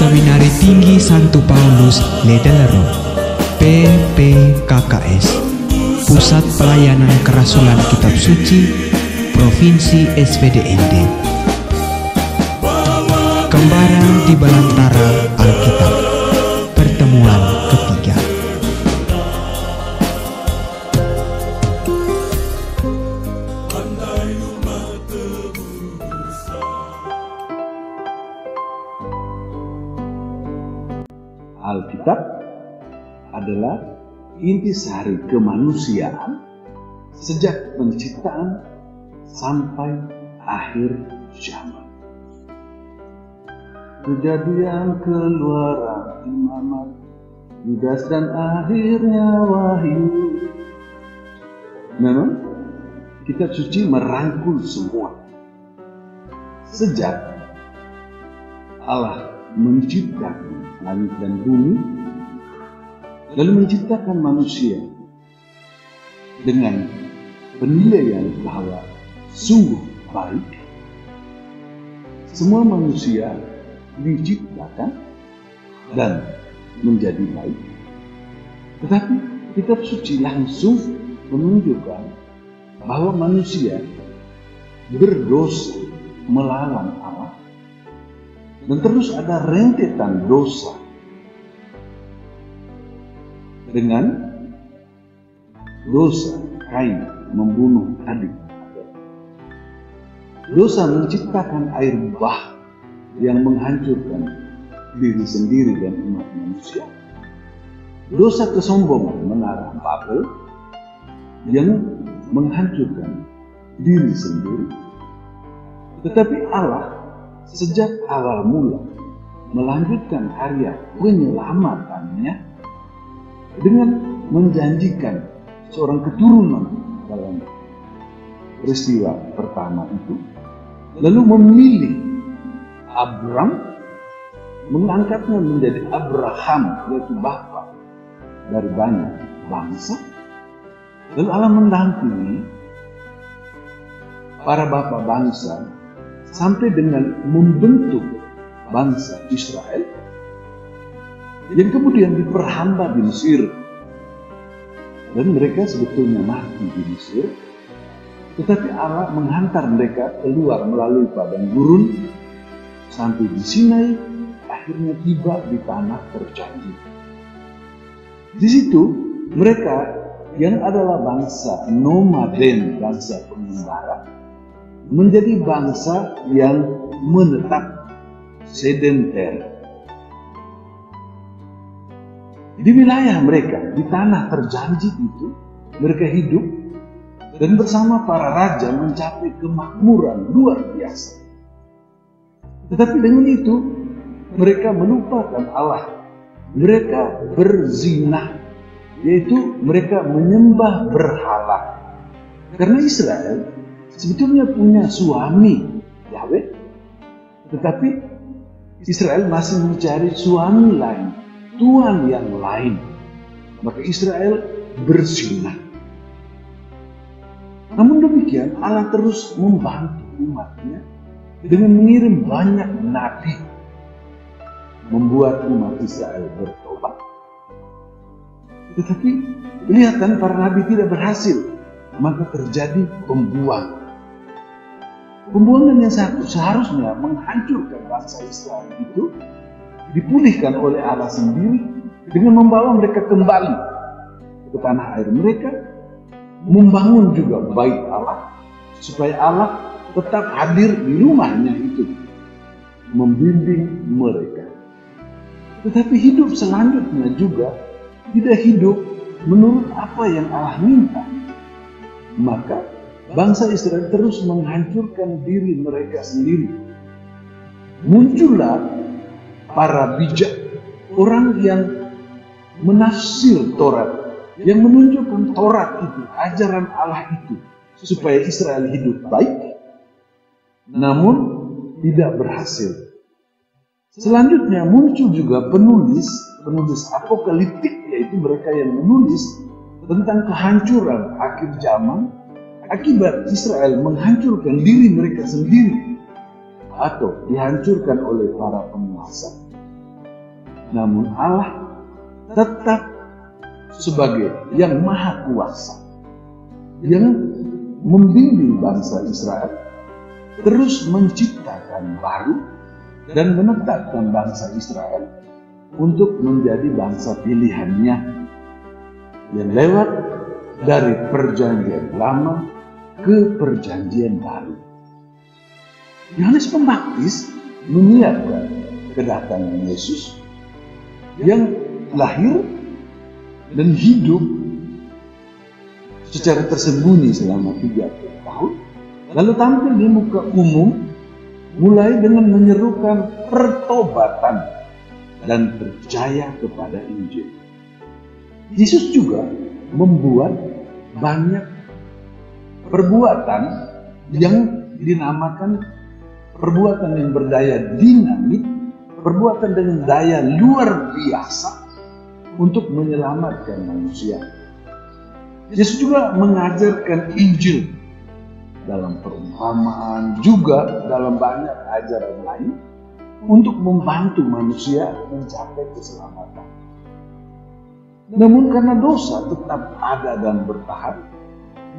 Seminari Tinggi Santo Paulus Ledelero PPKKS, Pusat Pelayanan Kerasulan Kitab Suci Provinsi SVDND. Kembaran di Belantara Alkitab, pertemuan ketiga. Alkitab adalah intisari kemanusiaan sejak penciptaan sampai akhir zaman. Kejadian, Keluaran, Imamat, Yudas dan akhirnya Wahyu. Memang kitab suci merangkul semua. Sejak Allah menciptakan langit dan bumi, lalu menciptakan manusia dengan penilaian bahwa sungguh baik. Semua manusia diciptakan dan menjadi baik. Tetapi kitab suci langsung menunjukkan bahwa manusia berdosa melawan Allah. Dan terus ada rentetan dosa dengan dosa Kain membunuh adik. Dosa menciptakan air bah yang menghancurkan diri sendiri dan umat manusia. Dosa kesombongan mengarah Babel yang menghancurkan diri sendiri. Tetapi Allah sejak awal mula melanjutkan karya penyelamatannya dengan menjanjikan seorang keturunan dalam peristiwa pertama itu, lalu memilih Abram, mengangkatnya menjadi Abraham, yaitu bapa dari banyak bangsa. Lalu Allah mendampingi para bapa bangsa sampai dengan membentuk bangsa Israel yang kemudian diperhamba di Mesir, dan mereka sebetulnya mati di Mesir, tetapi Allah menghantar mereka keluar melalui padang gurun sampai di Sinai, akhirnya tiba di tanah terjanji. Di situ mereka yang adalah bangsa nomaden, bangsa pengembara, menjadi bangsa yang menetap, sedenter. Di wilayah mereka, di tanah terjanji itu, mereka hidup dan bersama para raja mencapai kemakmuran luar biasa. Tetapi dengan itu, mereka melupakan Allah. Mereka berzina, yaitu mereka menyembah berhala. Karena Israel sebetulnya punya suami Yahweh, tetapi Israel masih mencari suami lain, tuan yang lain. Maka Israel berzina. Namun demikian Allah terus membantu umatnya dengan mengirim banyak nabi, membuat umat Israel bertobat. Tetapi kelihatan para nabi tidak berhasil, maka terjadi pembuangan. Pembuangan yang seharusnya menghancurkan bangsa Israel itu dipulihkan oleh Allah sendiri dengan membawa mereka kembali ke tanah air mereka, membangun juga bait Allah supaya Allah tetap hadir di rumahnya itu, membimbing mereka. Tetapi hidup selanjutnya juga tidak hidup menurut apa yang Allah minta. Maka bangsa Israel terus menghancurkan diri mereka sendiri. Muncullah para bijak, orang yang menafsir Taurat, yang menunjukkan Taurat itu, ajaran Allah itu, supaya Israel hidup baik, namun tidak berhasil. Selanjutnya muncul juga penulis apokaliptik, yaitu mereka yang menulis tentang kehancuran akhir zaman akibat Israel menghancurkan diri mereka sendiri atau dihancurkan oleh para penguasa. namun Allah tetap sebagai yang maha kuasa, yang membimbing bangsa Israel terus menciptakan baru dan menetapkan bangsa Israel untuk menjadi bangsa pilihannya yang lewat dari perjanjian lama ke perjanjian baru. Yohanes Pembaptis menyiapkan kedatangan Yesus yang lahir dan hidup secara tersembunyi selama 30 tahun, lalu tampil di muka umum mulai dengan menyerukan pertobatan dan percaya kepada Injil. Yesus juga membuat banyak perbuatan yang dinamakan perbuatan yang berdaya dinamik, perbuatan dengan daya luar biasa untuk menyelamatkan manusia. Yesus juga mengajarkan Injil dalam perumpamaan, juga dalam banyak ajaran lain untuk membantu manusia mencapai keselamatan. Namun karena dosa tetap ada dan bertahan,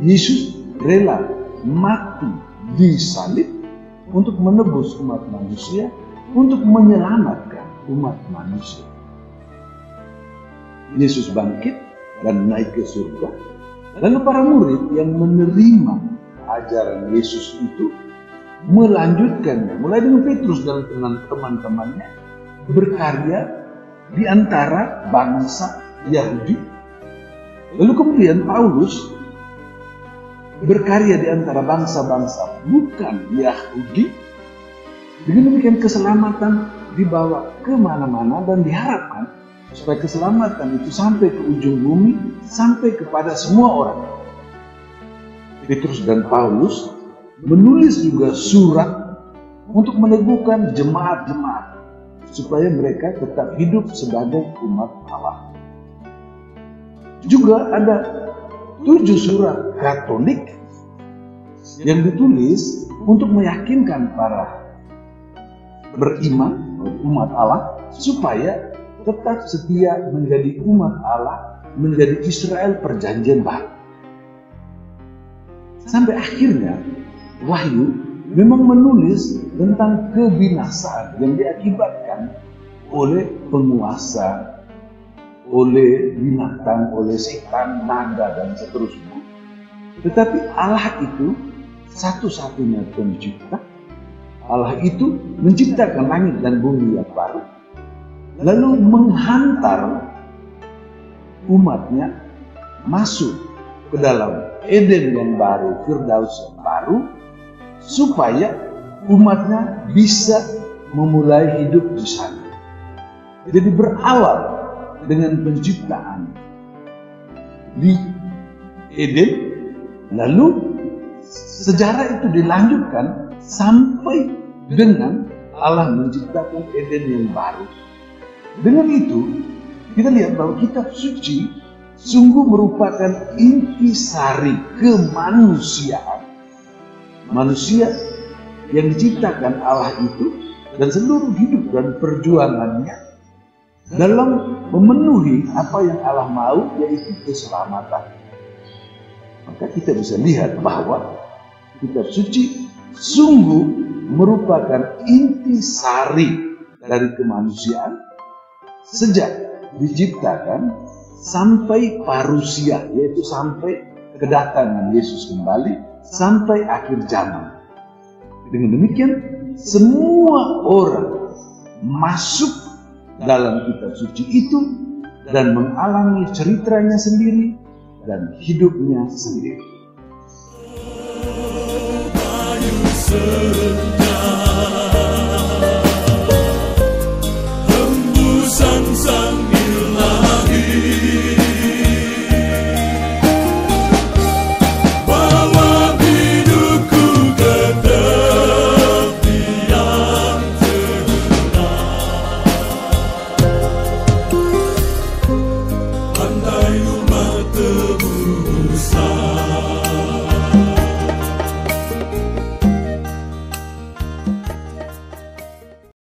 Yesus rela mati di salib untuk menebus umat manusia, untuk menyelamatkan umat manusia. Yesus bangkit dan naik ke surga. Lalu para murid yang menerima ajaran Yesus itu melanjutkannya, mulai dengan Petrus dan teman-temannya, berkarya di antara bangsa Yahudi. Lalu kemudian Paulus berkarya di antara bangsa-bangsa bukan Yahudi. Dengan demikian keselamatan dibawa kemana-mana dan diharapkan supaya keselamatan itu sampai ke ujung bumi, sampai kepada semua orang. Petrus dan Paulus menulis juga surat untuk meneguhkan jemaat-jemaat supaya mereka tetap hidup sebagai umat Allah. Juga ada 7 surat Katolik yang ditulis untuk meyakinkan para beriman, umat Allah, supaya tetap setia menjadi umat Allah, menjadi Israel perjanjian baru. Sampai akhirnya Wahyu memang menulis tentang kebinasaan yang diakibatkan oleh penguasa, oleh binatang, oleh setan, naga, dan seterusnya. Tetapi Allah itu satu-satunya pencipta. Allah itu menciptakan langit dan bumi yang baru, lalu menghantar umatnya masuk ke dalam Eden yang baru, Firdaus yang baru, supaya umatnya bisa memulai hidup di sana. Jadi berawal dengan penciptaan di Eden, lalu sejarah itu dilanjutkan sampai dengan Allah menciptakan Eden yang baru. Dengan itu, kita lihat bahwa kitab suci sungguh merupakan intisari kemanusiaan. Manusia yang diciptakan Allah itu dan seluruh hidup dan perjuangannya dalam memenuhi apa yang Allah mau, yaitu keselamatan. Maka kita bisa lihat bahwa kitab suci sungguh merupakan intisari dari kemanusiaan sejak diciptakan sampai parusia, yaitu sampai kedatangan Yesus kembali, sampai akhir zaman. Dengan demikian, semua orang masuk dalam kitab suci itu dan mengalami ceritanya sendiri dan hidupnya sendiri.